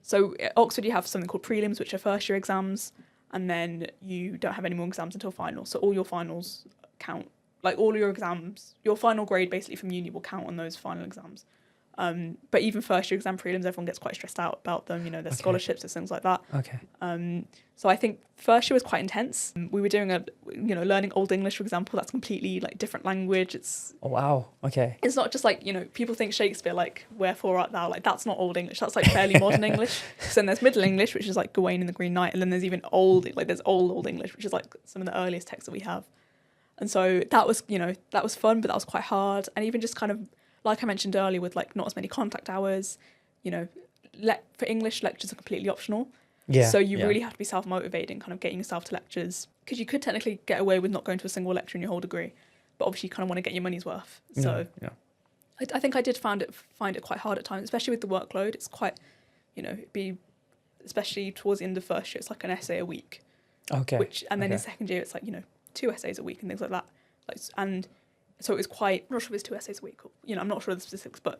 So at Oxford, you have something called prelims, which are first year exams, and then you don't have any more exams until finals. So all your finals count. Like all your exams, your final grade basically from uni will count on those final exams. But even first year exam prelims, everyone gets quite stressed out about them. There's scholarships and things like that. Okay. So I think first year was quite intense. We were doing learning Old English, for example. That's completely like different language. Oh wow. Okay. It's not just like people think Shakespeare, like wherefore art thou, like that's not Old English. That's like fairly modern English. So then there's Middle English, which is like Gawain and the Green Knight, and then there's even there's Old English, which is like some of the earliest texts that we have. And so that was fun, but that was quite hard. And even just kind of, like I mentioned earlier, with like not as many contact hours, for English, lectures are completely optional. Yeah. So you really have to be self-motivated in kind of getting yourself to lectures, because you could technically get away with not going to a single lecture in your whole degree, but obviously you kind of want to get your money's worth. So I think I did find it quite hard at times, especially with the workload. It's quite, especially towards the end of first year, it's like an essay a week. Okay. And then in second year, it's like 2 essays a week and things like that. And so it was quite, I'm not sure if it's 2 essays a week, or, I'm not sure of the specifics, but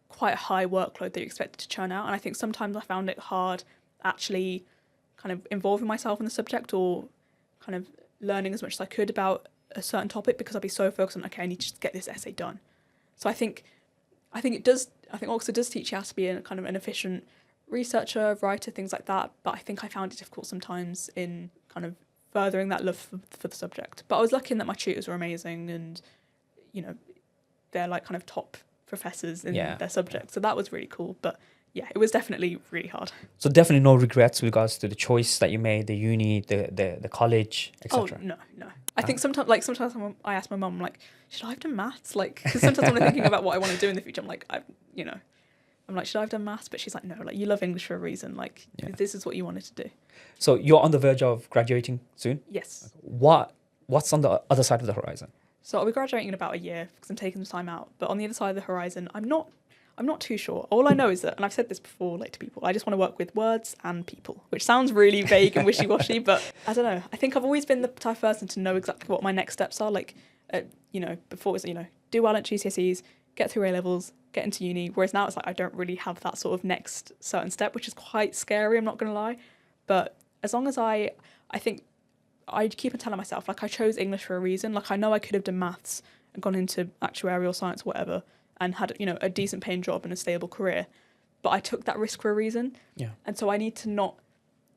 quite a high workload that you expected to churn out. And I think sometimes I found it hard actually kind of involving myself in the subject, or kind of learning as much as I could about a certain topic because I'd be so focused on, okay, I need to just get this essay done. So I think Oxford does teach you how to be a kind of an efficient researcher, writer, things like that. But I think I found it difficult sometimes in kind of furthering that love for the subject. But I was lucky in that my tutors were amazing, and you know, they're like kind of top professors in their subject. So that was really cool. But yeah, it was definitely really hard. So definitely no regrets with regards to the choice that you made, the uni, the college, etc. Oh no. I think sometimes I ask my mum, like, should I have done maths? Like, because sometimes when I'm thinking about what I want to do in the future, I'm like, I'm like, should I have done maths? But she's like, no, like, you love English for a reason. Like, this is what you wanted to do. So you're on the verge of graduating soon? Yes. What's on the other side of the horizon? So I'll be graduating in about a year because I'm taking some time out. But on the other side of the horizon, I'm not too sure. All I know is that, and I've said this before, like, to people, I just want to work with words and people, which sounds really vague and wishy-washy, but I don't know. I think I've always been the type of person to know exactly what my next steps are. Like, before it was, do well at GCSEs, get through A-levels, get into uni. Whereas now it's like I don't really have that sort of next certain step, which is quite scary, I'm not going to lie. But as long as I think I keep on telling myself, like, I chose English for a reason. Like, I know I could have done maths and gone into actuarial science or whatever and had, a decent paying job and a stable career. But I took that risk for a reason. Yeah. And so I need to not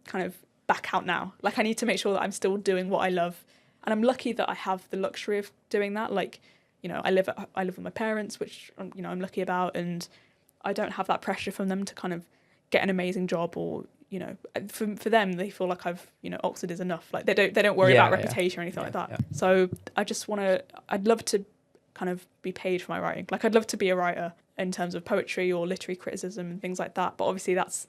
kind of back out now. Like, I need to make sure that I'm still doing what I love. And I'm lucky that I have the luxury of doing that. Like, I live with my parents, which, I'm lucky about. And I don't have that pressure from them to kind of get an amazing job or, for them, they feel like Oxford is enough. Like, they don't worry about reputation or anything like that. Yeah. So I'd love to kind of be paid for my writing. Like, I'd love to be a writer in terms of poetry or literary criticism and things like that. But obviously that's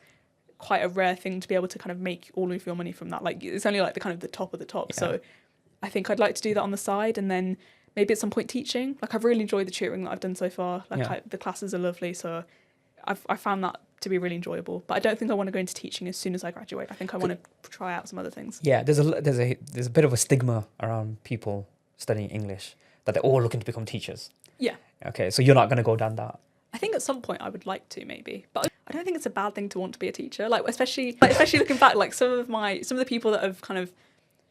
quite a rare thing to be able to kind of make all of your money from that. Like, it's only like the kind of the top of the top. Yeah. So I think I'd like to do that on the side, and then maybe at some point teaching. Like, I've really enjoyed the tutoring that I've done so far. Like, the classes are lovely. So I found that to be really enjoyable. But I don't think I want to go into teaching as soon as I graduate. I think I want to try out some other things. Yeah, there's a bit of a stigma around people studying English that they're all looking to become teachers. Yeah. Okay, so you're not going to go down that. I think at some point I would like to, maybe, but I don't think it's a bad thing to want to be a teacher. Like, especially looking back, like some of the people that have kind of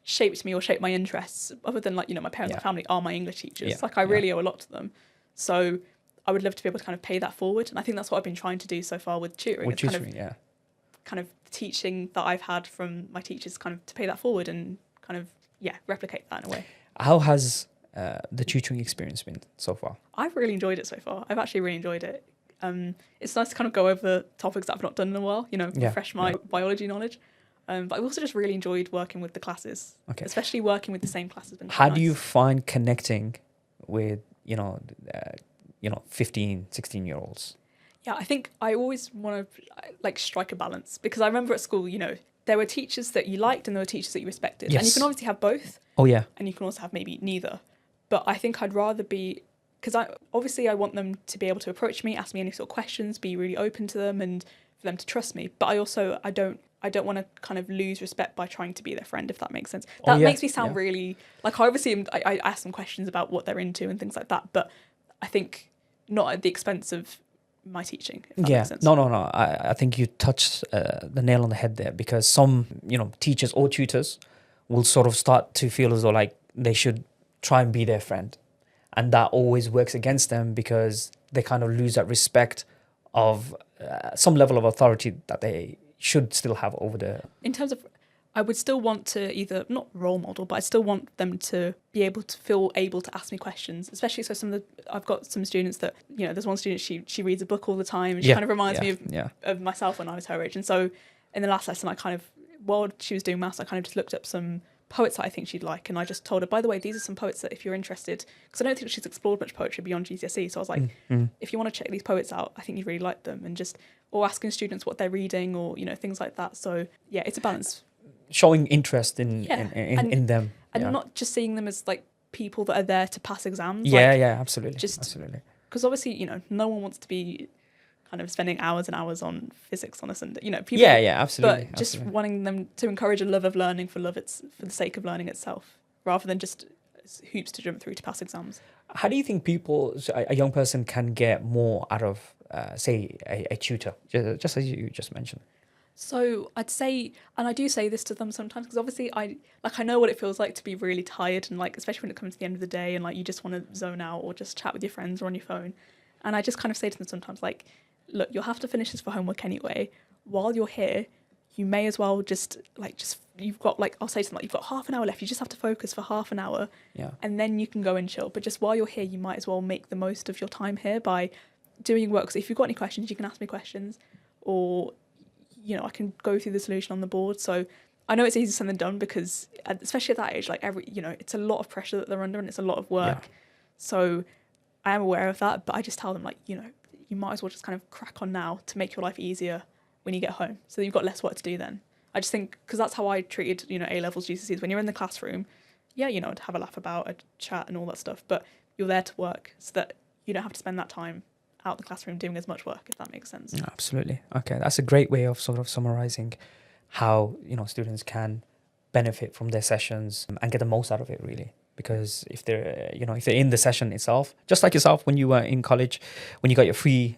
shaped me or shaped my interests, other than like, my parents and family, are my English teachers. Yeah. Like, I really owe a lot to them. So I would love to be able to kind of pay that forward. And I think that's what I've been trying to do so far with tutoring. Kind of teaching that I've had from my teachers, kind of to pay that forward and kind of, replicate that in a way. How has the tutoring experience been so far? I've really enjoyed it so far. I've actually really enjoyed it. It's nice to kind of go over topics that I've not done in a while, refresh my biology knowledge. But I've also just really enjoyed working with the classes, especially working with the same classes. How do you find connecting with, 15, 16-year-olds? Yeah, I think I always want to strike a balance, because I remember at school, there were teachers that you liked and there were teachers that you respected. Yes. And you can obviously have both. Oh, yeah. And you can also have maybe neither. But I think I'd rather be, because I want them to be able to approach me, ask me any sort of questions, be really open to them and for them to trust me. But I don't want to kind of lose respect by trying to be their friend, if that makes sense. That makes me sound really, like, I ask them questions about what they're into and things like that. But I think not at the expense of my teaching, if that makes sense. No. I think you touched the nail on the head there, because some, teachers or tutors will sort of start to feel as though like they should try and be their friend. And that always works against them, because they kind of lose that respect of some level of authority that they should still have over the... In terms of, I would still want to either, not role model, but I still want them to be able to feel able to ask me questions, especially so I've got some students that, there's one student, she reads a book all the time, and she kind of reminds me of myself when I was her age. And so in the last lesson, while she was doing maths, I kind of just looked up some poets that I think she'd like, and I just told her, by the way, these are some poets that if you're interested, because I don't think she's explored much poetry beyond GCSE, so I was like, if you want to check these poets out, I think you'd really like them, and or asking students what they're reading, or things like that. So yeah, it's a balance. Showing interest in them, and not just seeing them as like people that are there to pass exams. Absolutely. Absolutely. Because obviously, no one wants to be kind of spending hours and hours on physics on a Sunday. People, absolutely. But just wanting them to encourage a love of learning for the sake of learning itself, rather than just hoops to jump through to pass exams. How do you think a young person can get more out of, say, a tutor, just as you just mentioned? So I'd say, and I do say this to them sometimes, because obviously I know what it feels like to be really tired, and like especially when it comes to the end of the day and like you just want to zone out or just chat with your friends or on your phone. And I just kind of say to them sometimes like, look, you'll have to finish this for homework anyway. While you're here, you may as well just you've got like, I'll say to them like, you've got half an hour left. You just have to focus for half an hour, Yeah. and then you can go and chill. But just while you're here, you might as well make the most of your time here by doing work. So if you've got any questions, you can ask me questions, or I can go through the solution on the board. So I know it's easier said than done, because especially at that age, like it's a lot of pressure that they're under, and it's a lot of work. Yeah. So I am aware of that, but I just tell them like, you might as well just kind of crack on now to make your life easier when you get home, so you've got less work to do then. I just think, because that's how I treated, A-levels, GCSEs. When you're in the classroom, yeah, to have a laugh about, a chat and all that stuff, but you're there to work, so that you don't have to spend that time out the classroom doing as much work, if that makes sense. Yeah, absolutely. Okay, that's a great way of sort of summarizing how students can benefit from their sessions and get the most out of it, really. Because if they're in the session itself, just like yourself when you were in college, when you got your free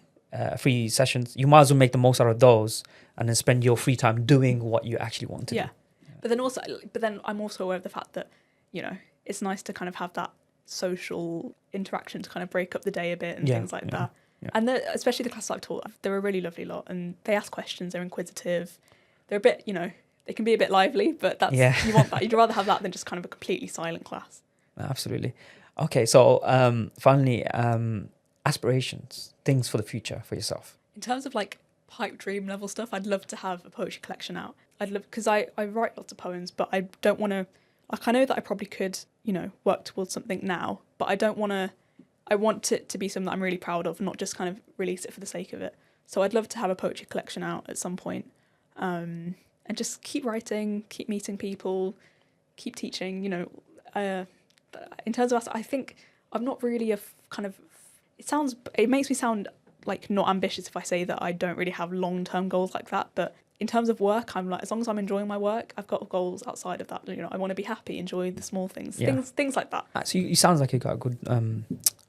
sessions, you might as well make the most out of those and then spend your free time doing what you actually want to do. But then I'm also aware of the fact that it's nice to kind of have that social interaction to kind of break up the day a bit and things like that. Yeah. And especially the classes I've taught, they're a really lovely lot, and they ask questions, they're inquisitive, they're a bit, they can be a bit lively, but you want that. You'd rather have that than just kind of a completely silent class. Absolutely. Okay, so finally, aspirations, things for the future for yourself. In terms of like pipe dream level stuff, I'd love to have a poetry collection out. Because I write lots of poems, but I don't want to, like, I know that I probably could, work towards something now, but I don't want to. I want it to be something that I'm really proud of, not just kind of release it for the sake of it. So I'd love to have a poetry collection out at some point, and just keep writing, keep meeting people, keep teaching. In terms of us, I think I'm not really it makes me sound like not ambitious if I say that I don't really have long-term goals like that. But in terms of work, I'm like, as long as I'm enjoying my work, I've got goals outside of that. I want to be happy, enjoy the small things, things like that. So you sounds like you got a good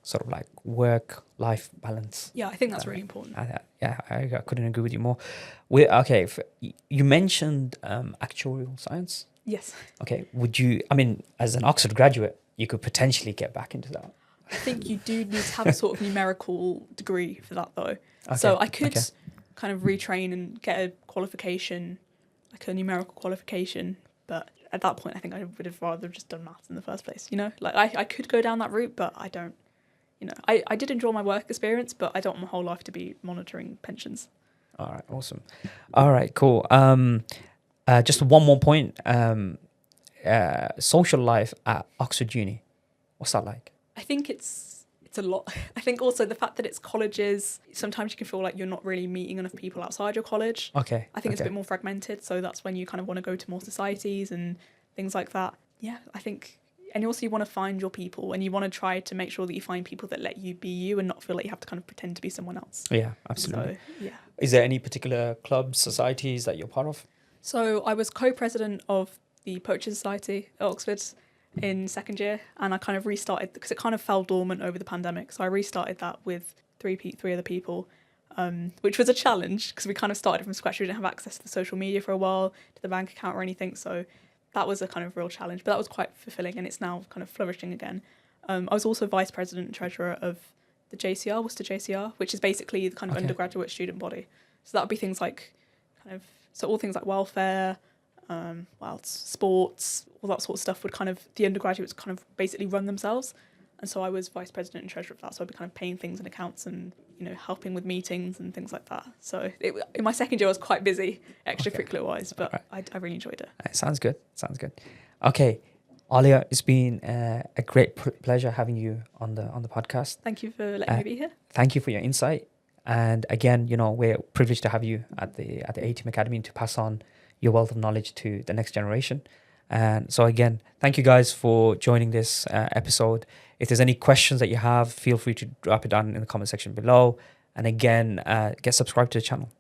sort of like work-life balance. Yeah, I think that's really important. I couldn't agree with you more. You mentioned actuarial science. Yes. Okay, as an Oxford graduate, you could potentially get back into that. I think you do need to have a sort of numerical degree for that, though. Okay. So I could kind of retrain and get a qualification, like a numerical qualification, but at that point, I think I would have rather just done maths in the first place. Like I could go down that route, but I don't. I did enjoy my work experience, but I don't want my whole life to be monitoring pensions. All right, awesome. All right, cool. Just one more point. Social life at Oxford Uni, what's that like? I think it's a lot. I think also the fact that it's colleges, sometimes you can feel like you're not really meeting enough people outside your college. Okay. I think it's a bit more fragmented, so that's when you kind of want to go to more societies and things like that. Yeah, I think. And also you want to find your people, and you want to try to make sure that you find people that let you be you and not feel like you have to kind of pretend to be someone else. Yeah, absolutely. So, yeah. Is there any particular clubs, societies that you're part of? So I was co-president of the Poetry Society at Oxford in second year, and I kind of restarted because it kind of fell dormant over the pandemic. So I restarted that with three other people, which was a challenge because we kind of started from scratch. We didn't have access to the social media for a while, to the bank account or anything. So that was a kind of real challenge, but that was quite fulfilling, and it's now kind of flourishing again. I was also vice president and treasurer of the JCR, Worcester JCR, which is basically the kind of undergraduate student body. So that would be things like all things like welfare, sports, all that sort of stuff would the undergraduates kind of basically run themselves. And so I was vice president and treasurer of that. So I'd be kind of paying things and accounts and, helping with meetings and things like that. So in my second year, I was quite busy extracurricular wise, but right. I really enjoyed it. Sounds good. Okay. Alia, it's been a great pleasure having you on the podcast. Thank you for letting me be here. Thank you for your insight. And again, we're privileged to have you at the ATEAM Academy to pass on your wealth of knowledge to the next generation. And so again, thank you guys for joining this episode. If there's any questions that you have, feel free to drop it down in the comment section below. And again, get subscribed to the channel.